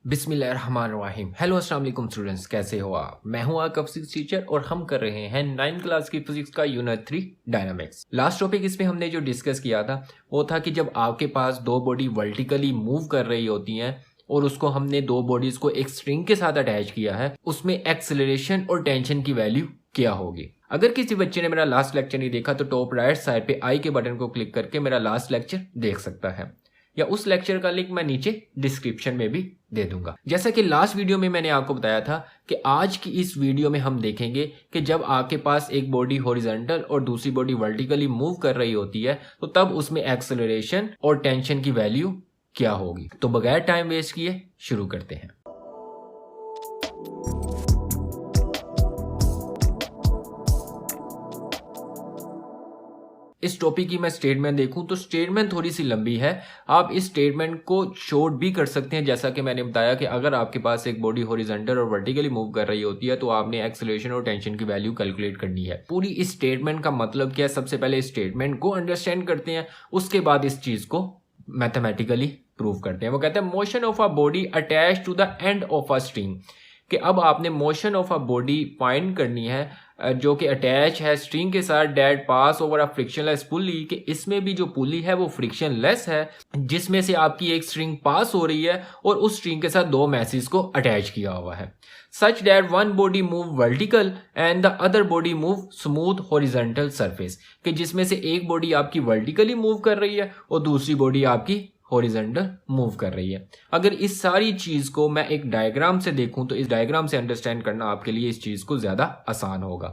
बिस्मिल्लाहिर्रहमानिर्रहीम। हेलो अस्सलाम वालेकुम स्टूडेंट्स, कैसे हो आप? मैं हूं आपका फिजिक्स टीचर और हम कर रहे हैं 9th क्लास की फिजिक्स का यूनिट 3 डायनामिक्स। लास्ट टॉपिक इसमें हमने जो डिस्कस किया था वो था कि जब आपके पास दो बॉडी वर्टिकली मूव कर रही होती हैं और उसको हमने दो बॉडीज को एक स्ट्रिंग के साथ अटैच किया है, उसमें एक्सेलरेशन और टेंशन की वैल्यू क्या होगी। अगर किसी बच्चे ने मेरा लास्ट लेक्चर नहीं देखा तो टॉप राइट साइड पे आई के बटन को क्लिक करके मेरा लास्ट लेक्चर देख सकता है, या उस लेक्चर का लिंक मैं नीचे डिस्क्रिप्शन में भी दे दूंगा। जैसा कि लास्ट वीडियो में मैंने आपको बताया था कि आज की इस वीडियो में हम देखेंगे कि जब आपके पास एक बॉडी हॉरिजॉन्टल और दूसरी बॉडी वर्टिकली मूव कर रही होती है तो तब उसमें एक्सेलरेशन और टेंशन की वैल्यू क्या होगी। तो बगैर टाइम वेस्ट किए शुरू करते हैं। इस टॉपिक की मैं स्टेटमेंट देखूं तो स्टेटमेंट थोड़ी सी लंबी है। आप इस स्टेटमेंट को शॉर्ट भी कर सकते हैं, जैसा कि मैंने बताया कि अगर आपके पास एक बॉडी हॉरिजॉन्टल और वर्टिकली मूव कर रही होती है तो आपने एक्सेलरेशन और टेंशन की वैल्यू कैलकुलेट करनी है। पूरी इस स्टेटमेंट का मतलब क्या है, सबसे पहले इस स्टेटमेंट को अंडरस्टैंड करते हैं, उसके बाद इस चीज को मैथमेटिकली प्रूव करते हैं। वो कहते हैं motion of a body attach to the end of a string, कि अब आपने motion of a body find करनी है जो कि अटैच है स्ट्रिंग के साथ, that pass over a frictionless pulley, कि इसमें भी जो पुली है वो फ्रिक्शनलेस है, जिसमें से आपकी एक स्ट्रिंग पास हो रही है और उस स्ट्रिंग के साथ दो मैसेज को अटैच किया हुआ है, such that one body move vertical and the other body move smooth horizontal surface, कि जिसमें से एक बॉडी आपकी वर्टिकली मूव कर रही है और दूसरी बॉडी आपकी हॉरिजॉन्टल मूव कर रही है। अगर इस सारी चीज को मैं एक डायग्राम से देखूं तो इस डायग्राम से अंडरस्टैंड करना आपके लिए इस चीज को ज्यादा आसान होगा।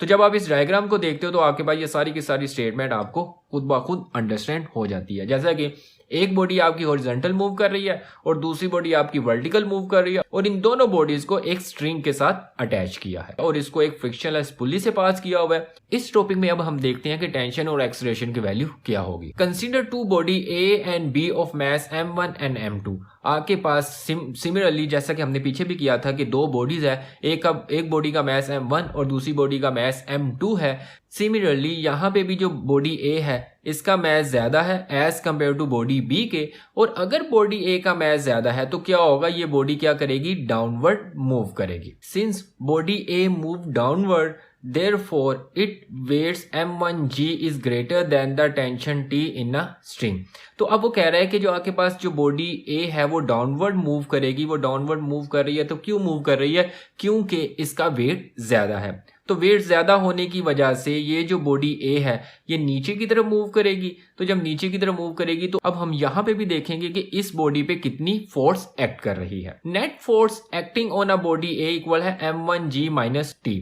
तो जब आप इस डायग्राम को देखते हो तो आपके पास ये सारी की सारी स्टेटमेंट आपको खुद ब खुद अंडरस्टैंड हो जाती है। जैसा कि एक बॉडी आपकी हॉरिजॉन्टल मूव कर रही है और दूसरी बॉडी आपकी वर्टिकल मूव कर रही है और इन दोनों बॉडीज को एक स्ट्रिंग के साथ अटैच किया है और इसको एक फ्रिक्शनलेस पुली से पास किया हुआ है। इस टॉपिक में अब हम देखते हैं कि टेंशन और एक्सेलरेशन की वैल्यू क्या होगी। Consider two body A and B of mass m1 and m2। आपके पास सिमिलरली जैसा कि हमने पीछे भी किया था कि दो बॉडीज है, एक बॉडी का मास m1 और दूसरी बॉडी का मास m2 है। सिमिलरली यहाँ पे भी जो बॉडी ए है इसका मास ज्यादा है as compare to body B के, और अगर बॉडी ए का मास ज्यादा है तो क्या होगा, ये बॉडी क्या करेगी, डाउनवर्ड मूव करेगी। Since body A move downward therefore it weights m1g is greater than the tension t in a string। तो अब वो कह रहा है कि जो आपके पास जो बॉडी ए है वो डाउनवर्ड मूव करेगी, वो डाउनवर्ड मूव कर रही है। तो क्यों मूव कर रही है, क्योंकि इसका वेट ज्यादा है। तो वेट ज्यादा होने की वजह से ये जो बॉडी ए है ये नीचे की तरफ मूव करेगी। तो जब नीचे की तरफ मूव करेगी तो अब हम यहाँ पे भी देखेंगे कि इस बॉडी पे कितनी फोर्स एक्ट कर रही है। Net force acting on a body A equal है m1g माइनस टी।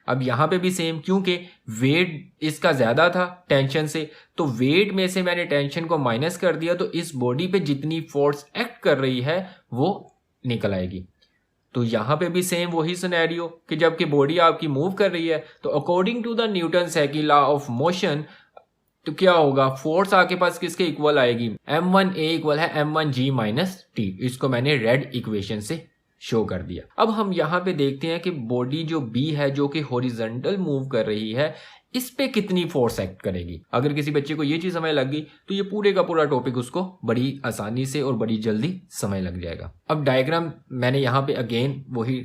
अब यहां पे भी सेम, क्योंकि वेट इसका ज्यादा था टेंशन से, तो वेट में से मैंने टेंशन को माइनस कर दिया, तो इस बॉडी पे जितनी फोर्स एक्ट कर रही है वो निकल आएगी। तो यहां पे भी सेम वही सिनेरियो कि जबकि बॉडी आपकी मूव कर रही है तो according to the Newton second law of motion तो क्या होगा, फोर्स आपके पास किसके इक्वल आएगी, m1a इक्वल है m1g माइनस टी। इसको मैंने रेड इक्वेशन से शो कर दिया। अब हम यहाँ पे देखते हैं कि बॉडी जो बी है जो कि हॉरिजॉन्टल मूव कर रही है इस पे कितनी फोर्स एक्ट करेगी। अगर किसी बच्चे को ये चीज समझ लग गई तो ये पूरे का पूरा टॉपिक उसको बड़ी आसानी से और बड़ी जल्दी समझ लग जाएगा। अब डायग्राम मैंने यहाँ पे अगेन वही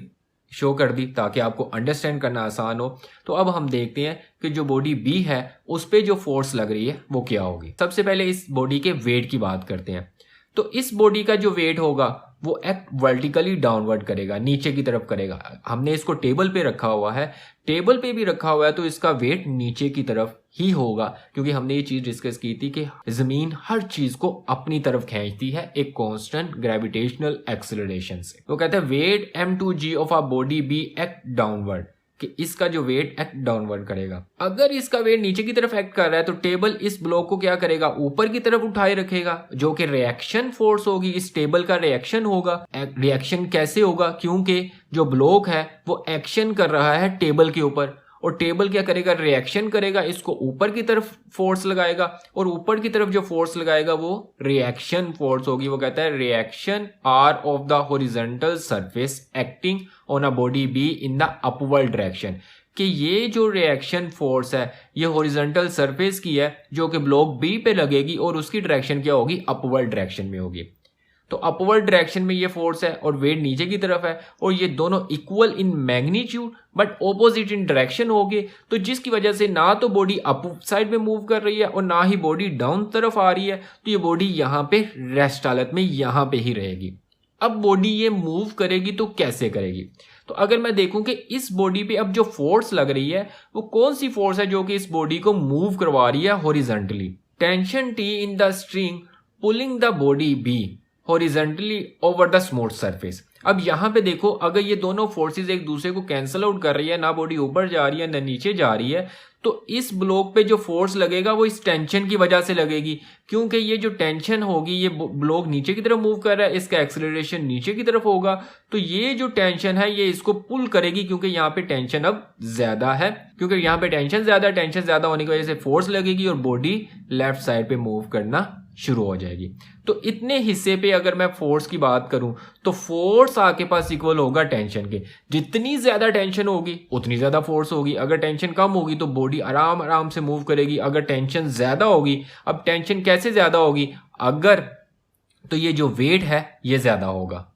शो कर दी ताकि आपको अंडरस्टैंड करना आसान हो। तो अब हम देखते हैं कि जो बॉडी बी है उस पे जो फोर्स लग रही है वो क्या होगी। सबसे पहले इस बॉडी के वेट की बात करते हैं। तो इस बॉडी का जो वेट होगा वो एक्ट वर्टिकली डाउनवर्ड करेगा, नीचे की तरफ करेगा। हमने इसको टेबल पे रखा हुआ है, टेबल पे भी रखा हुआ है तो इसका वेट नीचे की तरफ ही होगा, क्योंकि हमने ये चीज डिस्कस की थी कि जमीन हर चीज को अपनी तरफ खींचती है एक कांस्टेंट ग्रेविटेशनल एक्सेलरेशन से। वो कहते हैं weight m2g of a body B act downward, कि इसका जो वेट एक्ट डाउनवर्ड करेगा। अगर इसका वेट नीचे की तरफ एक्ट कर रहा है तो टेबल इस ब्लॉक को क्या करेगा, ऊपर की तरफ उठाए रखेगा, जो कि रिएक्शन फोर्स होगी, इस टेबल का रिएक्शन होगा। रिएक्शन कैसे होगा, क्योंकि जो ब्लॉक है वो एक्शन कर रहा है टेबल के ऊपर, और टेबल क्या करेगा, रिएक्शन करेगा, इसको ऊपर की तरफ फोर्स लगाएगा, और ऊपर की तरफ जो फोर्स लगाएगा वो रिएक्शन फोर्स होगी। वो कहता है reaction R of the horizontal surface acting on a body B in the upward direction, कि ये जो रिएक्शन फोर्स है ये हॉरिजॉन्टल सरफेस की है जो कि ब्लॉक बी पे लगेगी और उसकी डायरेक्शन क्या होगी, अपवर्ड डायरेक्शन में होगी। तो अपवर्ड डायरेक्शन में ये फोर्स है और वेट नीचे की तरफ है, और ये दोनों equal in magnitude but opposite in direction हो गए, तो जिसकी वजह से ना तो बॉडी अप साइड में मूव कर रही है और ना ही बॉडी डाउन तरफ आ रही है, तो ये बॉडी यहाँ पे रेस्ट हालत में यहाँ पे ही रहेगी। अब बॉडी ये मूव करेगी तो कैसे करेगी? तो अगर मैं देखूं कि इस बॉडी पे अब जो फोर्स लग रही है वो कौन सी फोर्स है जो कि इस बॉडी को मूव करवा रही है horizontally. Tension T in the string pulling the body B horizontally over the smooth surface. अब यहाँ पे देखो, अगर ये दोनों फोर्सेस एक दूसरे को कैंसल आउट कर रही है, ना बॉडी ऊपर जा रही है ना नीचे जा रही है, तो इस ब्लॉक पे जो फोर्स लगेगा वो इस टेंशन की वजह से लगेगी, क्योंकि ये जो टेंशन होगी, ये ब्लॉक नीचे की तरफ मूव कर रहा है, इसका एक्सेलरेशन नीचे की तरफ होगा, तो ये जो टेंशन है ये इसको पुल करेगी, क्योंकि यहाँ पे टेंशन अब ज्यादा है, क्योंकि यहाँ पे टेंशन ज्यादा होने की वजह से फोर्स लगेगी और बॉडी लेफ्ट साइड पे मूव करना शुरू हो जाएगी। तो इतने हिस्से पे अगर मैं फोर्स की बात करूं तो फोर्स आपके पास इक्वल होगा टेंशन के। जितनी ज्यादा टेंशन होगी उतनी ज्यादा फोर्स होगी। अगर टेंशन कम होगी तो बॉडी आराम आराम से मूव करेगी। अगर टेंशन ज्यादा होगी, अब टेंशन कैसे ज्यादा होगी? अगर तो ये जो वेट है ये ज्यादा होगा।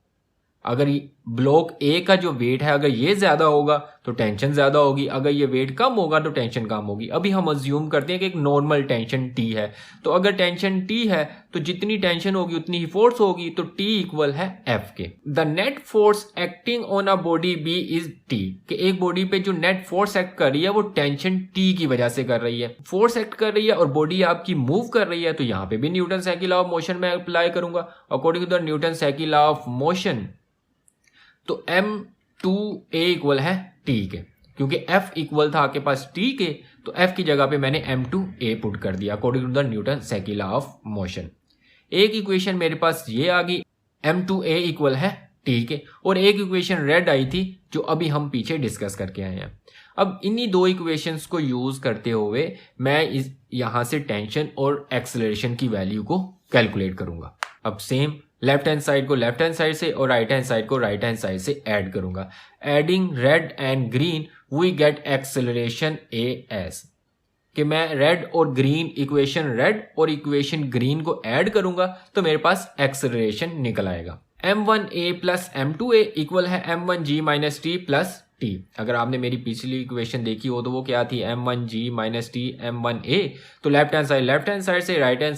अगर ब्लॉक ए का जो वेट है अगर ये ज्यादा होगा तो टेंशन ज्यादा होगी, अगर ये वेट कम होगा तो टेंशन कम होगी। अभी हम अज्यूम करते हैं कि एक नॉर्मल टेंशन T है, तो अगर टेंशन T है तो जितनी टेंशन होगी उतनी ही फोर्स होगी, तो T इक्वल है F के। The net force acting on a body B is T, कि एक बॉडी पे जो नेट फोर्स एक्ट कर रही है वो टेंशन T की वजह से कर रही है। फोर्स एक्ट कर रही है और बॉडी आपकी मूव कर रही है, तो यहाँ पे भी Newton cycle law of motion में अप्लाई करूंगा। According to the Newton cycle law of motion तो m2a इक्वल है T के, क्योंकि F इक्वल था आपके पास T के, तो F की जगह पे मैंने m2a पुट कर दिया according to the Newton cycle law of motion. एक इक्वेशन मेरे पास ये आ गई, m2a इक्वल है T के, और एक इक्वेशन रेड आई थी जो अभी हम पीछे डिस्कस करके आए हैं। अब इन्हीं दो इक्वेशंस को यूज करते हुए मैं यहां से टेंशन और एक्सेलरेशन की वैल्यू को कैलकुलेट करूंगा। अब सेम लेफ्ट हैंड साइड को लेफ्ट हैंड साइड से और राइट हैंड साइड को राइट हैंड साइड से ऐड करूंगा। Adding red and green we get acceleration as, कि मैं रेड और ग्रीन इक्वेशन रेड और इक्वेशन ग्रीन को ऐड करूंगा तो मेरे पास एक्सेलरेशन निकल आएगा। m1a प्लस m2a इक्वल है m1g minus T plus T। अगर आपने मेरी पिछली इक्वेशन देखी हो तो वो क्या थी, m1g माइनस टी m1a, तो लेफ्ट हैंड साइड से राइट हैंड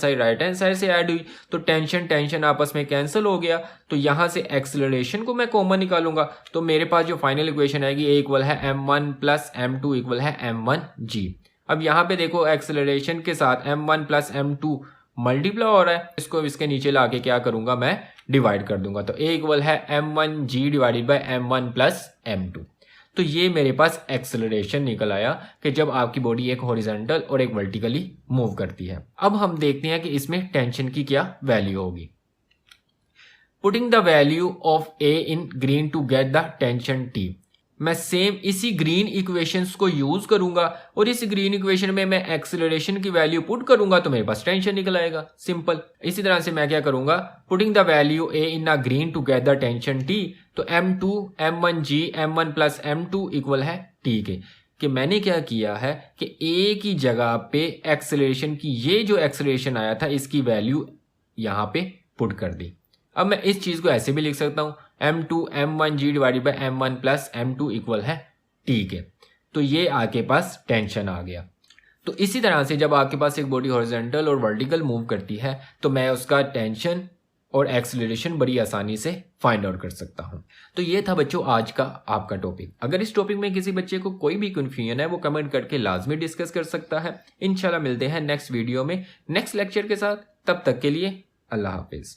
साइड से ऐड हुई, तो टेंशन आपस में कैंसिल हो गया, तो यहां से एक्सेलरेशन को मैं कॉमन निकालूंगा, तो मेरे पास जो फाइनल इक्वेशन आएगी a इक्वल है m1 प्लस m2 इक्वल है m1g। अब यहाँ पे देखो एक्सेलरेशन के साथ m1 प्लस m2 मल्टीप्लाई हो रहा है, इसको इसके नीचे लाके क्या करूंगा, मैं डिवाइड कर दूंगा, तो a इक्वल है m1g divided by m1 plus m2। तो ये मेरे पास एक्सेलरेशन निकल आया कि जब आपकी बॉडी एक हॉरिजॉन्टल और एक वर्टिकली मूव करती है। अब हम देखते हैं कि इसमें टेंशन की क्या वैल्यू होगी। Putting the value of a in green to get the tension T, मैं सेम इसी ग्रीन इक्वेशंस को यूज करूंगा और इस ग्रीन इक्वेशन में मैं एक्सेलरेशन की वैल्यू पुट करूंगा तो मेरे पास टेंशन निकल आएगा, सिंपल। इसी तरह से मैं क्या करूंगा, putting the value a in a green to get the tension T, तो m2 m1g m1 plus m2 equal है T के, कि मैंने क्या किया है कि a की जगह पे एक्सेलरेशन की ये जो एक्सेलरेशन आया था इसकी वैल्यू यहाँ पे पुट कर दी। अब मैं इस चीज को ऐसे भी लिख सकता हूं, m2 m1g divided by m1 plus m2 equal है T के, तो ये आपके पास टेंशन आ गया। तो इसी तरह से जब आपके पास एक बॉडी हॉरिजॉन्टल और वर्टिकल मूव करती है तो मैं उसका टेंशन और एक्सेलरेशन बड़ी आसानी से फाइंड आउट कर सकता हूं। तो ये था बच्चों आज का आपका टॉपिक। अगर इस टॉपिक में किसी बच्चे को कोई भी कंफ्यूजन है वो कमेंट करके लाजमी डिस्कस कर सकता है। इंशाल्लाह मिलते हैं नेक्स्ट वीडियो में नेक्स्ट लेक्चर के साथ, तब तक के लिए अल्लाह हाफिज।